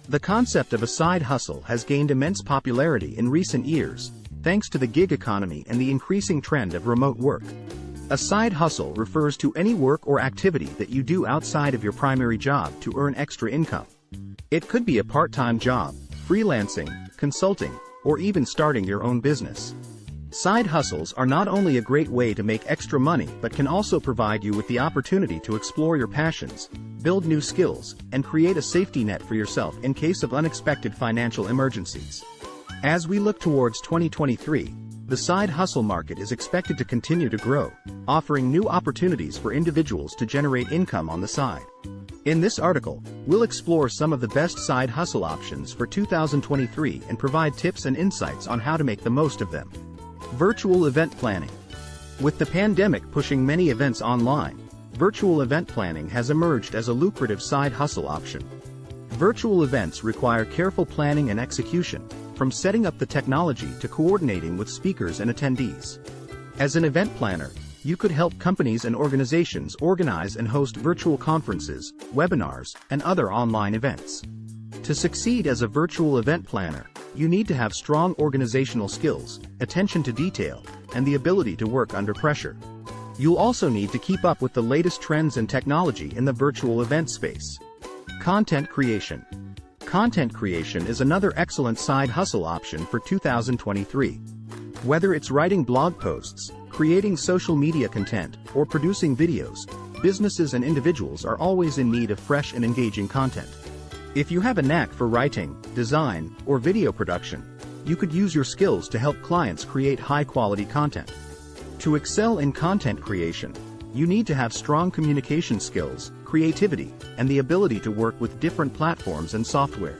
The concept of a side hustle has gained immense popularity in recent years, thanks to the gig economy and the increasing trend of remote work. A side hustle refers to any work or activity that you do outside of your primary job to earn extra income. It could be a part-time job, freelancing, consulting, or even starting your own business. Side hustles are not only a great way to make extra money but can also provide you with the opportunity to explore your passions, build new skills, and create a safety net for yourself in case of unexpected financial emergencies. As we look towards 2023, the side hustle market is expected to continue to grow, offering new opportunities for individuals to generate income on the side. In this article, we'll explore some of the best side hustle options for 2023 and provide tips and insights on how to make the most of them. Virtual event planning. With the pandemic pushing many events online, virtual event planning has emerged as a lucrative side hustle option. Virtual events require careful planning and execution, from setting up the technology to coordinating with speakers and attendees. As an event planner, you could help companies and organizations organize and host virtual conferences, webinars, and other online events. To succeed as a virtual event planner, you need to have strong organizational skills, attention to detail, and the ability to work under pressure. You'll also need to keep up with the latest trends and technology in the virtual event space. Content creation. Content creation is another excellent side hustle option for 2023. Whether it's writing blog posts, creating social media content, or producing videos, businesses and individuals are always in need of fresh and engaging content. If you have a knack for writing, design, or video production, you could use your skills to help clients create high-quality content. To excel in content creation, you need to have strong communication skills, creativity, and the ability to work with different platforms and software.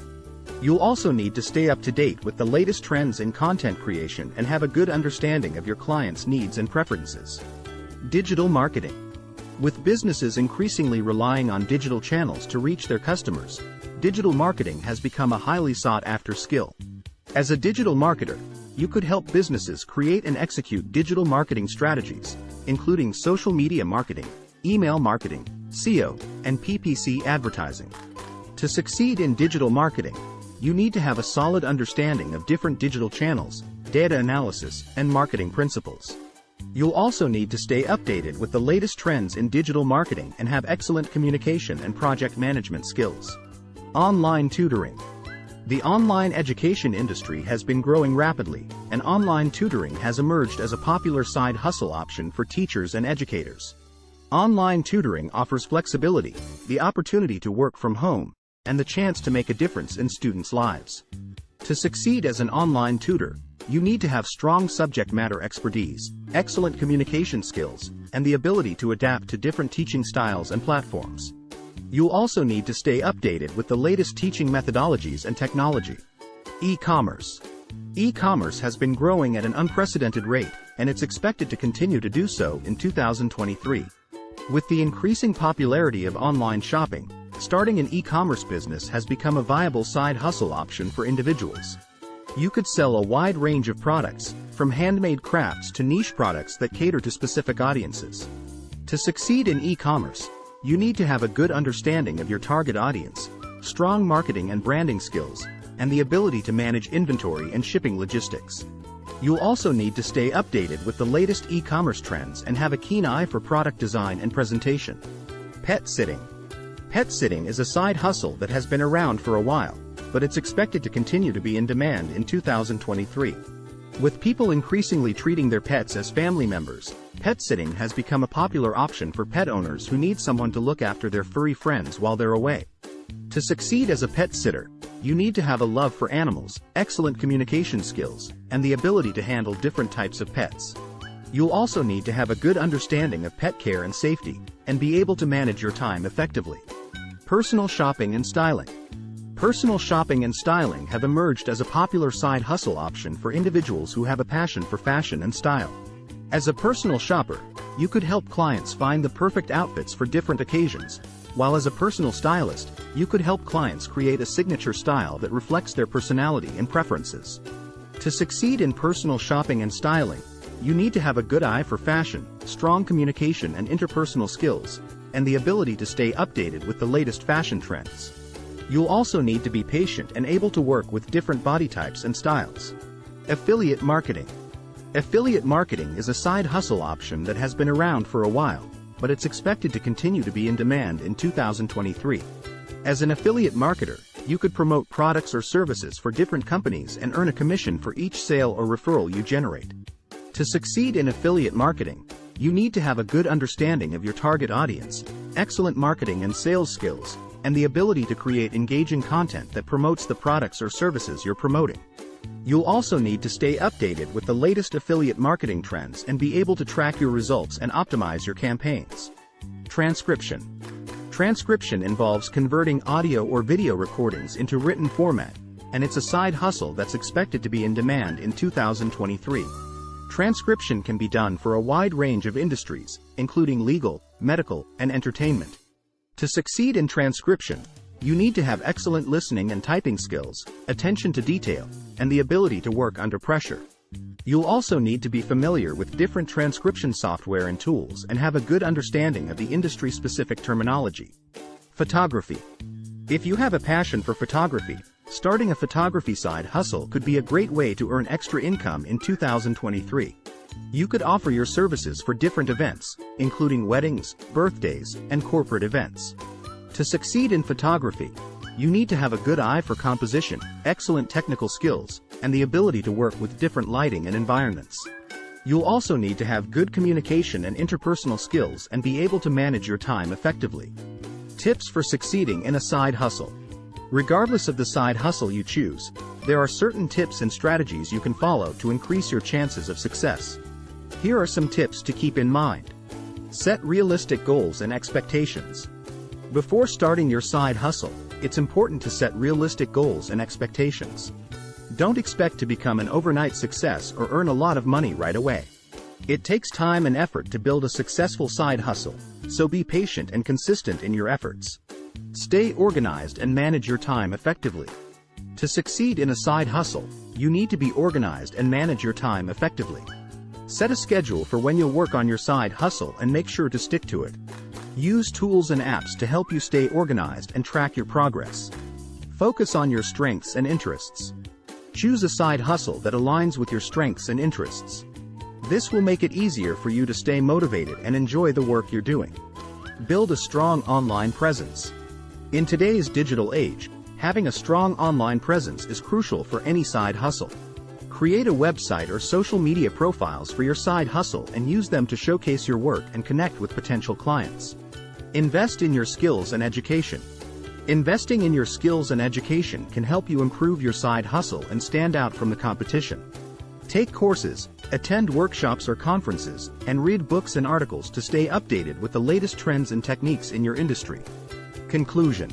You'll also need to stay up to date with the latest trends in content creation and have a good understanding of your clients' needs and preferences. Digital marketing. With businesses increasingly relying on digital channels to reach their customers, digital marketing has become a highly sought-after skill. As a digital marketer, you could help businesses create and execute digital marketing strategies, including social media marketing, email marketing, SEO, and PPC advertising. To succeed in digital marketing, you need to have a solid understanding of different digital channels, data analysis, and marketing principles. You'll also need to stay updated with the latest trends in digital marketing and have excellent communication and project management skills. Online tutoring. The online education industry has been growing rapidly, and online tutoring has emerged as a popular side hustle option for teachers and educators. Online tutoring offers flexibility, the opportunity to work from home, and the chance to make a difference in students' lives. To succeed as an online tutor, you need to have strong subject matter expertise, excellent communication skills, and the ability to adapt to different teaching styles and platforms. You'll also need to stay updated with the latest teaching methodologies and technology. E-commerce. E-commerce has been growing at an unprecedented rate, and it's expected to continue to do so in 2023. With the increasing popularity of online shopping, starting an e-commerce business has become a viable side hustle option for individuals. You could sell a wide range of products, from handmade crafts to niche products that cater to specific audiences. To succeed in e-commerce, you need to have a good understanding of your target audience, strong marketing and branding skills, and the ability to manage inventory and shipping logistics. You'll also need to stay updated with the latest e-commerce trends and have a keen eye for product design and presentation. Pet sitting. Pet sitting is a side hustle that has been around for a while, but it's expected to continue to be in demand in 2023. With people increasingly treating their pets as family members, pet sitting has become a popular option for pet owners who need someone to look after their furry friends while they're away. To succeed as a pet sitter, you need to have a love for animals, excellent communication skills, and the ability to handle different types of pets. You'll also need to have a good understanding of pet care and safety, and be able to manage your time effectively. Personal shopping and styling. Personal shopping and styling have emerged as a popular side hustle option for individuals who have a passion for fashion and style. As a personal shopper, you could help clients find the perfect outfits for different occasions, while as a personal stylist, you could help clients create a signature style that reflects their personality and preferences. To succeed in personal shopping and styling, you need to have a good eye for fashion, strong communication and interpersonal skills, and the ability to stay updated with the latest fashion trends. You'll also need to be patient and able to work with different body types and styles. Affiliate marketing. Affiliate marketing is a side hustle option that has been around for a while, but it's expected to continue to be in demand in 2023. As an affiliate marketer, you could promote products or services for different companies and earn a commission for each sale or referral you generate. To succeed in affiliate marketing, you need to have a good understanding of your target audience, excellent marketing and sales skills, and the ability to create engaging content that promotes the products or services you're promoting. You'll also need to stay updated with the latest affiliate marketing trends and be able to track your results and optimize your campaigns. Transcription. Transcription involves converting audio or video recordings into written format, and it's a side hustle that's expected to be in demand in 2023. Transcription can be done for a wide range of industries, including legal, medical, and entertainment. To succeed in transcription, you need to have excellent listening and typing skills, attention to detail, and the ability to work under pressure. You'll also need to be familiar with different transcription software and tools and have a good understanding of the industry-specific terminology. Photography. If you have a passion for photography, starting a photography side hustle could be a great way to earn extra income in 2023. You could offer your services for different events, including weddings, birthdays, and corporate events. To succeed in photography, you need to have a good eye for composition, excellent technical skills, and the ability to work with different lighting and environments. You'll also need to have good communication and interpersonal skills and be able to manage your time effectively. Tips for succeeding in a side hustle. Regardless of the side hustle you choose, there are certain tips and strategies you can follow to increase your chances of success. Here are some tips to keep in mind. Set realistic goals and expectations. Before starting your side hustle, it's important to set realistic goals and expectations. Don't expect to become an overnight success or earn a lot of money right away. It takes time and effort to build a successful side hustle, so be patient and consistent in your efforts. Stay organized and manage your time effectively. To succeed in a side hustle, you need to be organized and manage your time effectively. Set a schedule for when you'll work on your side hustle and make sure to stick to it. Use tools and apps to help you stay organized and track your progress. Focus on your strengths and interests. Choose a side hustle that aligns with your strengths and interests. This will make it easier for you to stay motivated and enjoy the work you're doing. Build a strong online presence. In today's digital age, having a strong online presence is crucial for any side hustle. Create a website or social media profiles for your side hustle and use them to showcase your work and connect with potential clients. Invest in your skills and education. Investing in your skills and education can help you improve your side hustle and stand out from the competition. Take courses, attend workshops or conferences, and read books and articles to stay updated with the latest trends and techniques in your industry. Conclusion.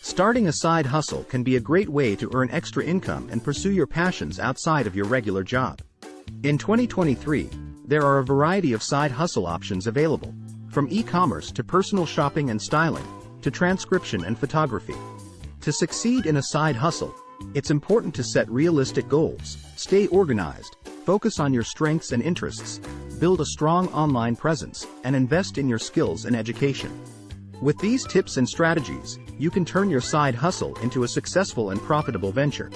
Starting a side hustle can be a great way to earn extra income and pursue your passions outside of your regular job. In 2023, there are a variety of side hustle options available, from e-commerce to personal shopping and styling, to transcription and photography. To succeed in a side hustle, it's important to set realistic goals, stay organized, focus on your strengths and interests, build a strong online presence, and invest in your skills and education. With these tips and strategies, you can turn your side hustle into a successful and profitable venture.